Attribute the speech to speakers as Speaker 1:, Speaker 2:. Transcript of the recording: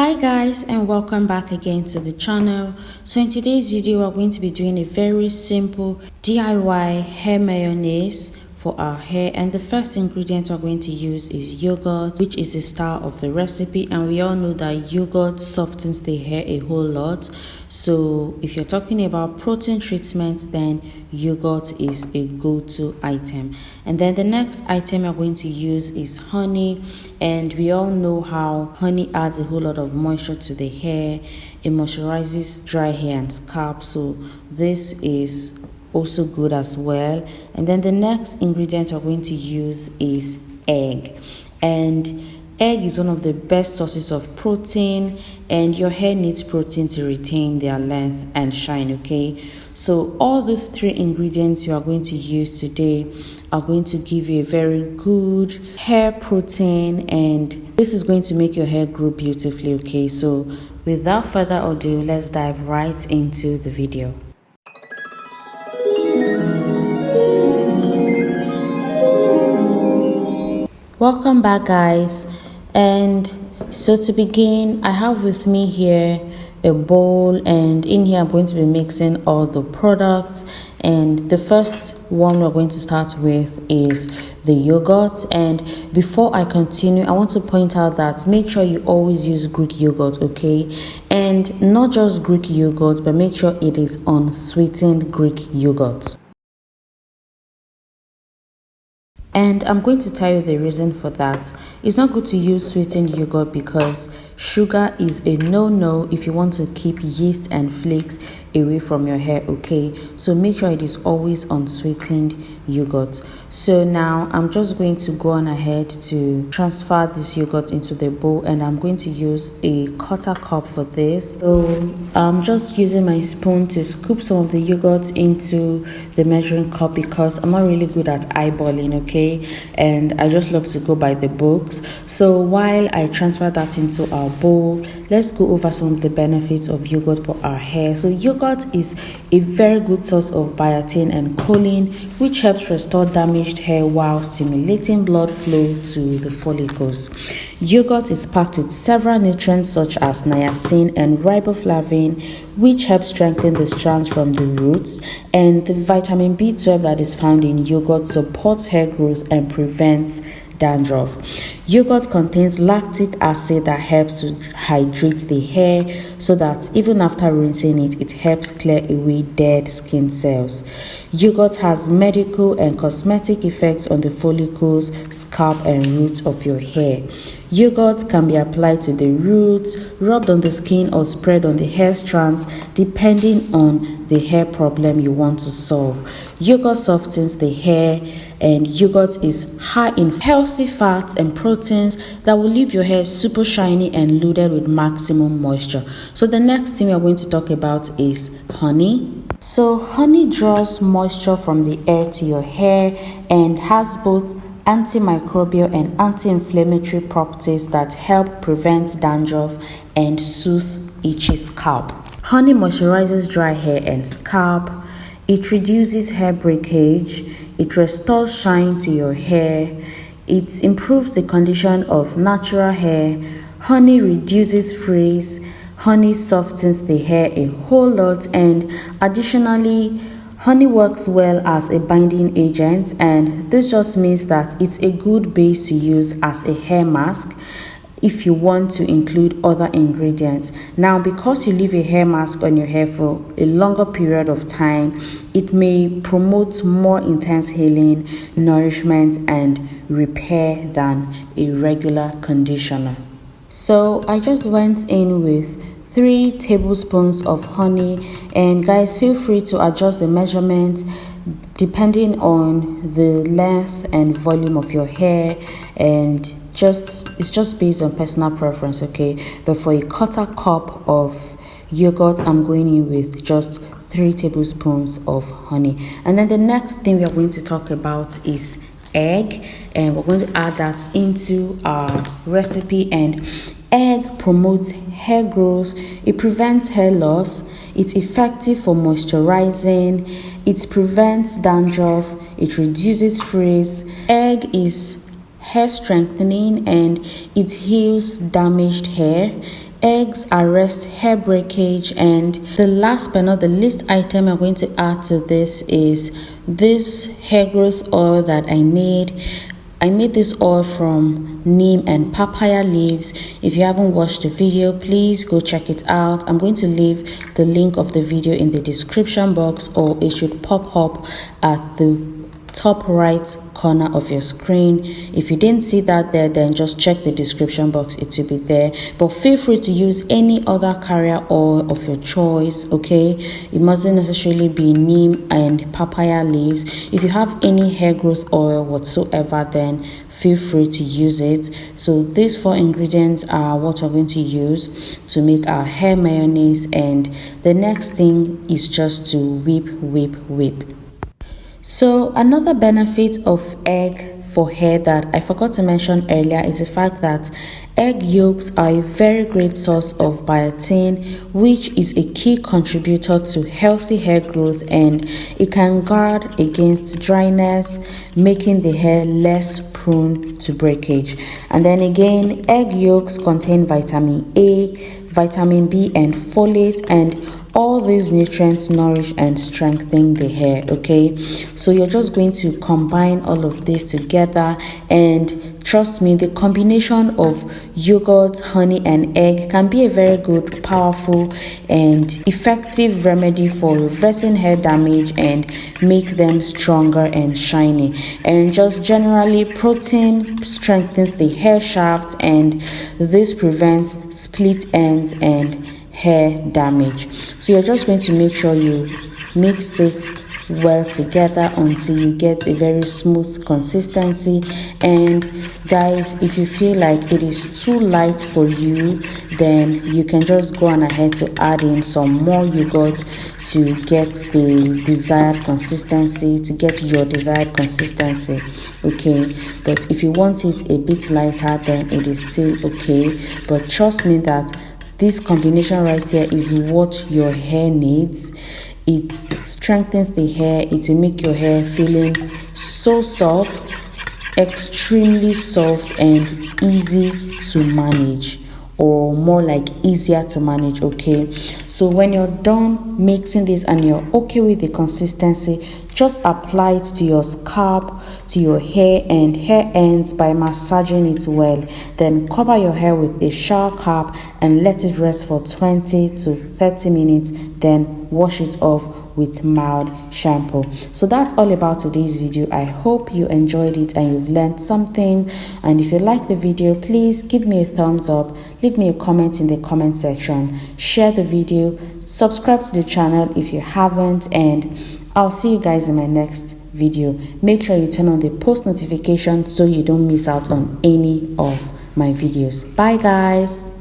Speaker 1: Hi guys, and welcome back again to the channel. So in today's video we're going to be doing a very simple DIY hair mayonnaise for our hair, and the first ingredient we're going to use is yogurt, which is the star of the recipe, and we all know that yogurt softens the hair a whole lot. So if you're talking about protein treatment, then yogurt is a go-to item. And then the next item we're going to use is honey, and we all know how honey adds a whole lot of moisture to the hair. It moisturizes dry hair and scalp, so this is also good as well. And then the next ingredient we're going to use is egg, and egg is one of the best sources of protein, and your hair needs protein to retain their length and shine. Okay, so all these three ingredients you are going to use today are going to give you a very good hair protein, and this is going to make your hair grow beautifully. Okay, so without further ado, let's dive right into the video. Welcome back guys, and so to begin, I have with me here a bowl, and in here I'm going to be mixing all the products. And the first one we're going to start with is the yogurt. And before I continue, I want to point out that make sure you always use Greek yogurt, okay? And not just Greek yogurt, but make sure it is unsweetened Greek yogurt. And I'm going to tell you the reason for that. It's not good to use sweetened yogurt because sugar is a no-no if you want to keep yeast and flakes away from your hair, okay? So make sure it is always unsweetened yogurt. So now I'm just going to go on ahead to transfer this yogurt into the bowl, and I'm going to use a quarter cup for this. So I'm just using my spoon to scoop some of the yogurt into the measuring cup because I'm not really good at eyeballing, okay? And I just love to go by the books. So while I transfer that into our bowl, let's go over some of the benefits of yogurt for our hair. So yogurt is a very good source of biotin and choline, which helps restore damaged hair while stimulating blood flow to the follicles. Yogurt is packed with several nutrients such as niacin and riboflavin, which help strengthen the strands from the roots, and the vitamin B12 that is found in yogurt supports hair growth and prevents dandruff. Yogurt contains lactic acid that helps to hydrate the hair so that even after rinsing it, it helps clear away dead skin cells. Yogurt has medical and cosmetic effects on the follicles, scalp, and roots of your hair. Yogurt can be applied to the roots, rubbed on the skin, or spread on the hair strands depending on the hair problem you want to solve. Yogurt softens the hair, and yogurt is high in healthy fats and proteins that will leave your hair super shiny and loaded with maximum moisture. So the next thing we are going to talk about is honey. So honey draws moisture from the air to your hair and has both antimicrobial and anti-inflammatory properties that help prevent dandruff and soothe itchy scalp. Honey moisturizes dry hair and scalp. It reduces hair breakage. It restores shine to your hair. It improves the condition of natural hair. Honey reduces frizz. Honey softens the hair a whole lot, and additionally, honey works well as a binding agent, and this just means that it's a good base to use as a hair mask if you want to include other ingredients. Now, because you leave a hair mask on your hair for a longer period of time, it may promote more intense healing, nourishment, and repair than a regular conditioner. So I just went in with 3 tablespoons of honey, and guys, feel free to adjust the measurement depending on the length and volume of your hair, and it's just based on personal preference, okay? But for a quarter cup of yogurt, I'm going in with just 3 tablespoons of honey. And then the next thing we are going to talk about is egg, and we're going to add that into our recipe. And egg promotes hair growth, it prevents hair loss, it's effective for moisturizing, it prevents dandruff, it reduces frizz. Egg is hair strengthening and it heals damaged hair. Eggs arrest hair breakage, and the last but not the least item I'm going to add to this is this hair growth oil that I made. I made this oil from neem and papaya leaves. If you haven't watched the video, please go check it out. I'm going to leave the link of the video in the description box, or it should pop up at the top right corner of your screen. If you didn't see that there, then just check the description box, it will be there. But feel free to use any other carrier oil of your choice, okay? It mustn't necessarily be neem and papaya leaves. If you have any hair growth oil whatsoever, then feel free to use it. So these 4 ingredients are what we're going to use to make our hair mayonnaise, and the next thing is just to whip. So another benefit of egg for hair that I forgot to mention earlier is the fact that egg yolks are a very great source of biotin, which is a key contributor to healthy hair growth, and it can guard against dryness, making the hair less prone to breakage. And then again, egg yolks contain vitamin A, vitamin B, and folate, and all these nutrients nourish and strengthen the hair, okay? So you're just going to combine all of this together, and trust me, the combination of yogurt, honey, and egg can be a very good, powerful, and effective remedy for reversing hair damage and make them stronger and shiny. And just generally, protein strengthens the hair shaft, and this prevents split ends and hair damage. So you're just going to make sure you mix this well together until you get a very smooth consistency. And guys, if you feel like it is too light for you, then you can just go on ahead to add in some more yogurt to get the desired consistency, to get your desired consistency, okay? But if you want it a bit lighter, then it is still okay. But trust me that this combination right here is what your hair needs. It strengthens the hair. It will make your hair feeling so soft, extremely soft, and easy to manage, or more like easier to manage, okay? So when you're done mixing this and you're okay with the consistency, just apply it to your scalp, to your hair and hair ends by massaging it well. Then cover your hair with a shower cap and let it rest for 20 to 30 minutes. Then wash it off with mild shampoo. So that's all about today's video. I hope you enjoyed it and you've learned something. And if you like the video, please give me a thumbs up, leave me a comment in the comment section, share the video, subscribe to the channel if you haven't, and I'll see you guys in my next video. Make sure you turn on the post notification so you don't miss out on any of my videos. Bye guys.